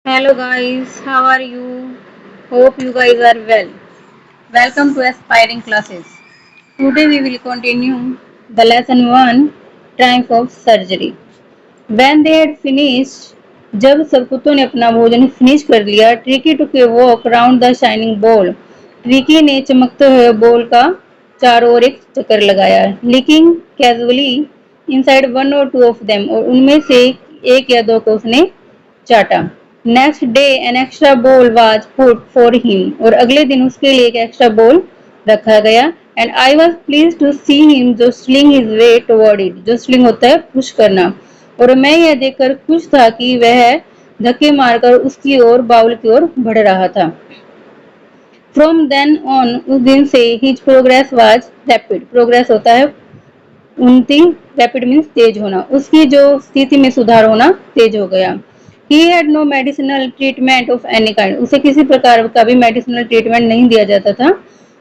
Hello guys, how are you? Hope you guys are well. Welcome to Aspiring Classes. Today we will continue the lesson 1 Triumph of Surgery. When they had finished, जब सब कुत्तों ने अपना भोजन finish कर लिया, tricky took a walk round the shining bowl. Tricky ने चमकते हुए बोल का चारों ओर एक चक्कर लगाया, licking casually inside one or two of them, और उनमें से एक या दो को उसने चाटा। नेक्स्ट डे एन एक्स्ट्रा बोल वाज पुट फॉर हिम, और अगले दिन उसके लिए एक एक्स्ट्रा बोल रखा गया। And I was please to see him jostling his way toward it. Jostling होता है पुश करना, और मैं यह देखकर खुश था कि वह धक्के मारकर उसकी ओर बाउल की ओर बढ़ रहा था। फ्रॉम देन ऑन, उस दिन से his progress was rapid. Progress होता है उन्नति, रैपिड मीन्स तेज होना। उसकी जो स्थिति में सुधार होना तेज हो गया। He had no medicinal treatment of any kind. उसे किसी प्रकार का भी मेडिसिनल ट्रीटमेंट नहीं दिया जाता था।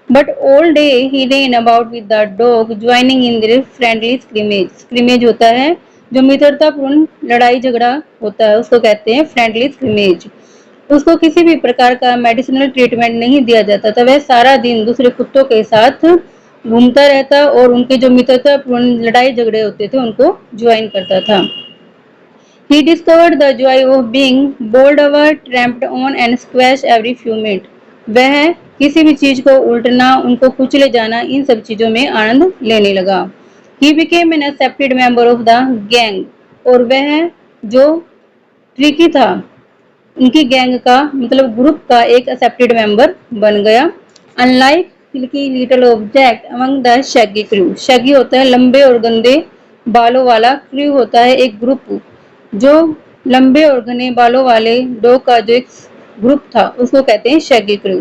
But all day he rain about with the dog, joining in their friendly scrimmage. Scrimmage होता है जो मित्रतापूर्ण लड़ाई झगड़ा होता है, उसको कहते हैं फ्रेंडली स्क्रिमेज। उसको किसी भी प्रकार का मेडिसिनल ट्रीटमेंट नहीं दिया जाता था। वह सारा दिन दूसरे कुत्तों के साथ घूमता रहता और उनके जो मित्रतापूर्ण लड़ाई झगड़े होते थे उनको ज्वाइन करता था। He discovered the joy of being bowled over, tramped on and squashed every few minutes. वह किसी भी चीज को उल्टना, उनको कुचले जाना, इन सब चीजों में आनंद लेने लगा। He became an accepted member of the gang, और वह जो ट्रिकी था उनकी गैंग का मतलब ग्रुप का एक एक्सेप्टेड मेंबर बन गया। Unlike silky little object among the shaggy crew. Shaggy होता है लंबे और गंदे बालों वाला, क्रू होता है एक ग्रुप। जो लंबे और घने बालों वाले डॉग का जो एक ग्रुप था उसको कहते हैं शैगी क्रू।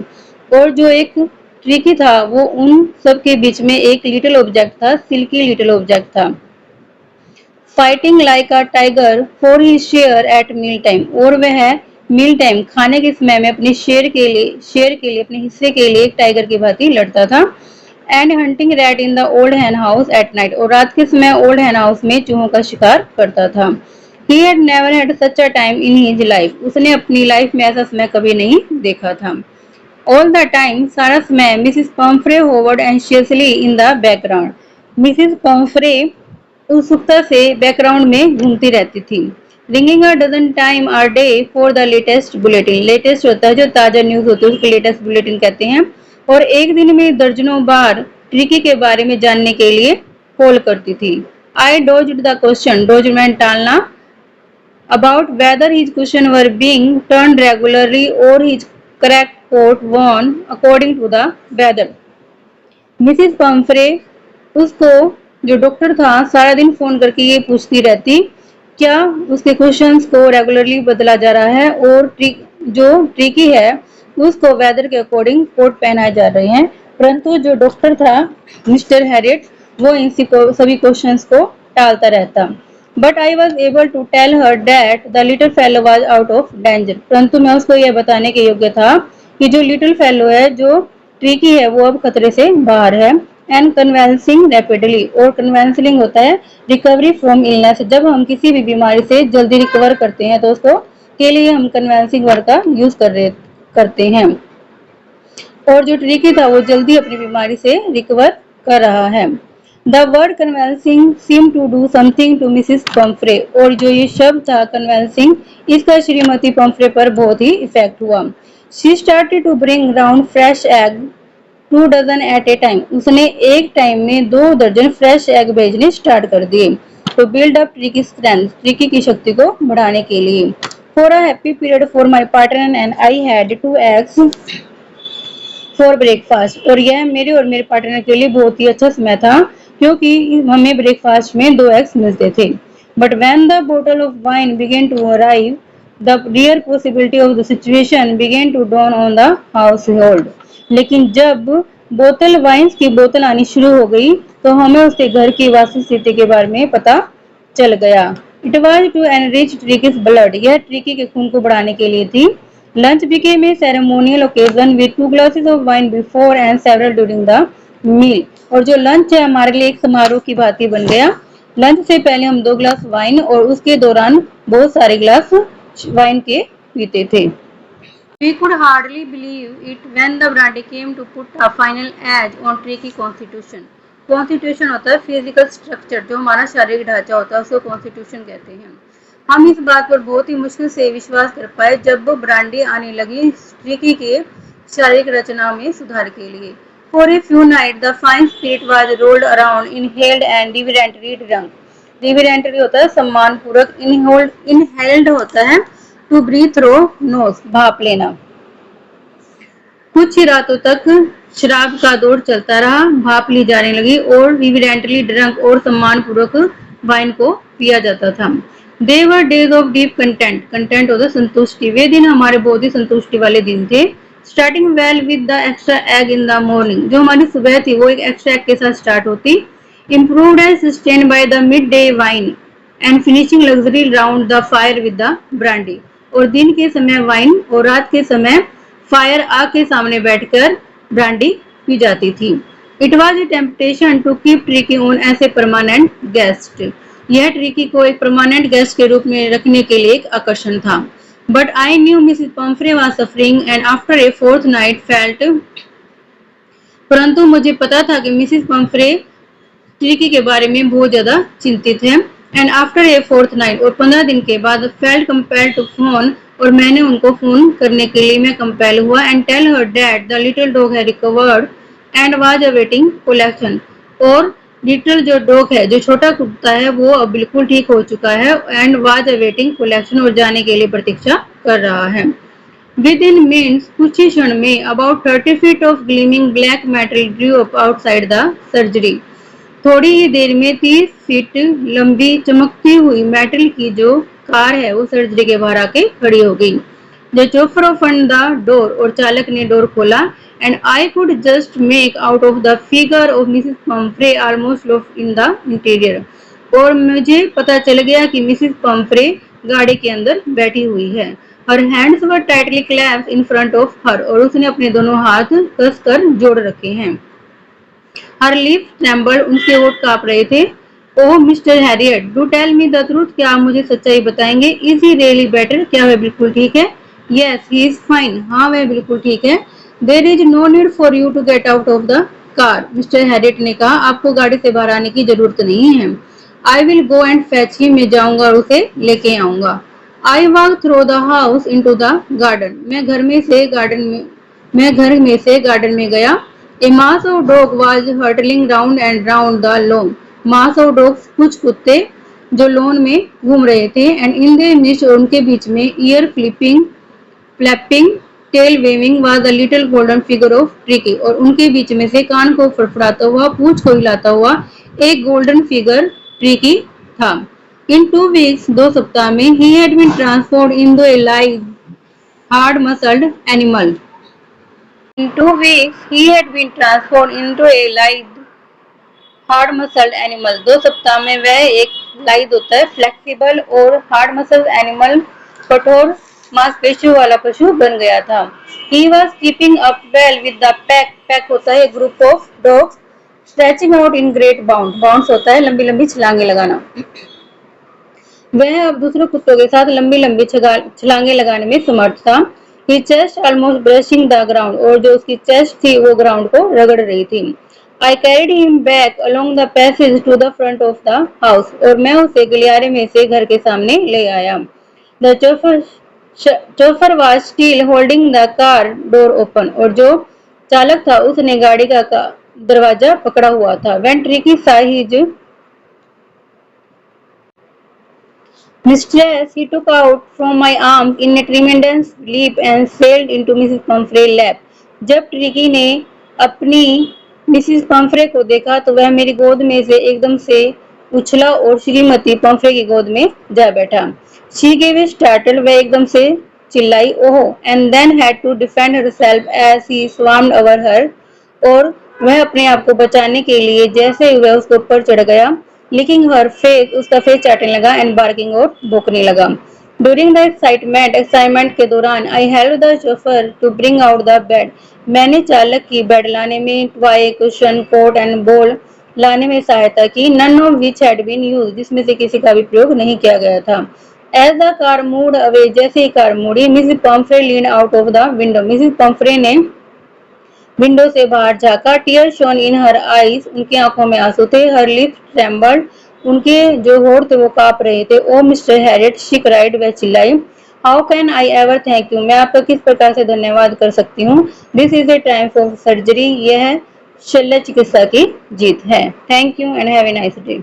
और जो एक ट्रिकी था वो उन सब के बीच में एक लिटिल ऑब्जेक्ट था, सिल्की लिटिल ऑब्जेक्ट था। Fighting like a tiger for his share at meal time, और वह मील टाइम खाने के समय में अपने शेर के लिए अपने हिस्से के लिए एक टाइगर की भांति लड़ता था। And hunting rat in the old hen house at night, और रात के समय ओल्ड हैन हाउस में चूहों का शिकार करता था। He had never had such a time in his life. उसने अपनी लाइफ में ऐसा समय कभी नहीं देखा था। ऑल द टाइम, सारा समय, Mrs Pumphrey hovered anxiously in the background. Mrs Pumphrey उत्सुकता से बैकग्राउंड में घूमती रहती थी। Ringing a dozen time a day for the latest bulletin. Latest होता है जो ताजा न्यूज होती है, उसको लेटेस्ट बुलेटिन कहते हैं। और एक दिन में दर्जनों बार ट्रिकी के बारे में जानने के लिए कॉल करती थी। आई डोज्ड द क्वेश्चन, डोज में टालना, about whether his question were being turned regularly or his correct coat worn according to the weather. Mrs Pomfrey उसको जो डॉक्टर था सारा दिन फोन करके ये पूछती रहती क्या उसके क्वेश्चंस को रेगुलरली बदला जा रहा है, और जो ट्रिकी है उसको वेदर के अकॉर्डिंग कोट पहनाए जा रहे हैं। परंतु जो डॉक्टर था मिस्टर हैरिट वो इन सभी क्वेश्चंस को टालता रहता। But I was able to tell her that the little fellow was out of danger. परंतु मैं उसको यह बताने के योग्य था कि जो लिटिल फेलो है, जो ट्रिकी है, वो अब खतरे से बाहर है। एंड कन्वेंसिंग रैपिडली, और कन्वेंसिंग होता है रिकवरी फ्रॉम इलनेस। जब हम किसी भी बीमारी से जल्दी रिकवर करते हैं दोस्तों, के लिए हम कन्वेंसिंग वर्ड का यूज करते हैं। और जो ट्रिकी था वो जल्दी अपनी बीमारी से रिकवर कर रहा है। The word convalescing seem to do something to Mrs Pumphrey, और जो ये शब्द था कन्वेंसिंग, इसका श्रीमती पम्फ्रे पर बहुत ही इफेक्ट हुआ। She started to bring round fresh egg 2 dozen at a time. उसने एक टाइम में 2 दर्जन फ्रेश एग भेजने स्टार्ट कर दिए। तो build up tricky strength, tricky की शक्ति को बढ़ाने के लिए। For a happy period for my partner and I had 2 eggs for breakfast, और यह मेरे और मेरे पार्टनर के लिए बहुत ही अच्छा समय था क्योंकि हमें ब्रेकफास्ट में 2 eggs मिलते थे। But when the bottle of wine began to arrive, the real possibility of the situation began to dawn on the household. लेकिन जब बोतल वाइन की बोतल आनी शुरू हो गई तो हमें उसके घर की वास्तविक स्थिति के बारे में पता चल गया। It was to enrich Tricki's blood, यह ट्रिकी के खून को बढ़ाने के लिए थी। Lunch became a ceremonial occasion with 2 glasses of wine before and several during the meal, और जो लंच है हमारे लिए एक समारोह की भांति बन गया। लंच से पहले हम 2 ग्लास वाइन और उसके दौरान बहुत सारे ग्लास वाइन के पीते थे। We could hardly believe it when the brandy came to put a final edge on tricky constitution. Constitution होता है फिजिकल स्ट्रक्चर, जो हमारा शारीरिक ढांचा होता है उसको कॉन्स्टिट्यूशन कहते हैं। हम इस बात पर बहुत ही मुश्किल से विश्वास कर पाए जब वो ब्रांडी आने लगी ट्रिकी के शारीरिक रचना में सुधार के लिए। For a few night the fine spirit was rolled around inhaled and reverently drunk. Reverently होता है सम्मानपूर्वक, इनहेल्ड होता है टू ब्रीथ थ्रू नोज, भाप लेना। कुछ ही रातों तक शराब का दौर चलता रहा, भाप ली जाने लगी और रिवरेंटली ड्रंक और सम्मानपूर्वक वाइन को पिया जाता था। They were days of deep content, content होता संतुष्टि। वे दिन हमारे बहुत ही संतुष्टि वाले दिन थे। Starting well with the extra egg in the morning, जो हमारी सुबह थी वो एक एक्स्ट्रा एग के साथ स्टार्ट होती। Improved and sustained by the mid day wine and finishing luxury round the fire with the brandy. और दिन के समय वाइन और रात के समय फायर आग के सामने बैठकर ब्रांडी पी जाती थी। It was a temptation to keep Tricki on as a permanent guest. यह ट्रिकी को एक परमानेंट गेस्ट के रूप में रखने के लिए एक आकर्षण था। But I knew Mrs Pomfrey was suffering and after a fourth night felt, परंतु मुझे पता था कि मिसेस पम्फ्रे ट्रिकी के बारे में बहुत ज्यादा चिंतित है। And after a fourth night, और 15 दिन के बाद फेल्ट कंपेल्ड टू फोन, और मैंने उनको फोन करने के लिए मैं कंपेल हुआ and tell her that the little dog had recovered and was awaiting collection. और लिटिल जो डॉग है, जो छोटा कुत्ता है, वो अब बिल्कुल ठीक हो चुका है एंड वाज अवेटिंग कलेक्शन, और जाने के लिए प्रतीक्षा कर रहा है। विद इन मिनट्स, कुछ ही क्षण में, about 30 feet of gleaming black metal Drew up outside the surgery. थोड़ी ही देर में 30 फीट लंबी चमकती हुई मेटल की जो कार है वो सर्जरी के बाहर आके खड़ी हो गई। द चोफर ओपन्ड द डोर, और चालक ने डोर खोला and I could just make out of the figure of Mrs Pomfrey almost loft in the interior. और मुझे पता चल गया कि मिसेस पम्फ्रे गाड़ी के अंदर बैठी हुई है। Her hands were tightly clamped in front of her, और उसने अपने दोनों हाथ कसकर जोड़ रखे हैं। हर लिप ट्रेम्बल्ड, उनके होठ कांप रहे थे। Oh mister Harriet, do tell me the truth, क्या आप मुझे सच्चाई बताएंगे? इज ही रियली बेटर, क्या वह बिल्कुल ठीक है? यस ही इज फाइन, हाँ वह बिल्कुल ठीक है। There is no need for you to get out of the car, Mr Harriet ने कहा, आपको गाड़ी से बाहर आने की जरूरत नहीं है। I will go and fetch him, मैं जाऊंगा और उसे लेके आऊंगा। I walk through the house into the garden, मैं घर में से गार्डन में गया। A mass of dog was hurtling round and round the lawn. Mass of dogs, कुछ कुत्ते जो लॉन में घूम रहे थे, and in their midst, और उनके बीच में, ear flapping, tail waving was the little golden figure of Tricky, और उनके बीच में से कान को फड़फड़ाता हुआ, पूंछ को हिलाता हुआ एक गोल्डन फिगर ट्रिकी था। In 2 weeks, 2 सप्ताह में, he had been transformed into a lithe, hard-muscled animal. In 2 weeks, he had been transformed into a lithe, hard muscled animal. 2 सप्ताह में वह एक लाइद होता है फ्लेक्सिबल और हार्ड मसल्ड एनिमल, कठोर मांसपेशियों वाला पशु बन गया था। He was keeping up well with the pack, pack होता है group of dogs, stretching out in great bound, bounds होता है लंबी लंबी छलांगे लगाना। वह अब दूसरे कुत्तों के साथ लंबी लंबी छलांगे लगाने में समर्थ था। He chest almost brushing the ground, और जो उसकी चेस्ट थी वो ग्राउंड को रगड़ रही थी। I carried him back along the passage to the front of the house, और मैं उसे गलियारे में से घर के सामने ले आया। The chauffeur was still holding the car door open, और जो चालक था उसने गाड़ी का दरवाजा पकड़ा हुआ था। When tricky saw his mistress, he took out from my arms in a tremendous leap and sailed into Mrs. Pumphrey's lap. जब ट्रिकी ने अपनी मिसिस पम्फ्रे को देखा तो वह मेरी गोद में से एकदम से उछला और श्रीमती पम्फ्रे की गोद में जा बैठा। She gave a startle, वह एकदम से चिल्लाई, ओह, and then had to defend herself as he swarmed over her, और वह अपने आप को बचाने के लिए जैसे वह उसके ऊपर चढ़ गया, लिकिंग हर फेस, उसका फेस चाटने लगा, एंड बार्किंग, और भौंकने लगा। ड्यूरिंग द एक्साइटमेंट के दौरान, I help the chauffeur to bring out the bed, मैंने चालक की बेड लाने में, toy, cushion, coat and ball लाने में सहायता की, none of which had been used, जिसमें से किसी का भी प्रयोग नहीं किया गया था। As the car moved away, जैसे ही कार मुड़ी, Mrs Pumphrey lean out of the window, Mrs Pumphrey ने विंडो से बाहर झांका। Tears shone in her eyes, उनकी आंखों में आंसू थे। हर लिप्स ट्रेम्बल्ड, उनके जो होठ थे वो कांप रहे थे। ओ मिस्टर हैरिट, शी क्राइड, वह चिल्लाई। How can I ever thank you, मैं आपका किस प्रकार से धन्यवाद कर सकती हूँ। This is the time for surgery, यह शल्य चिकित्सा की जीत है। Thank you and have a nice day.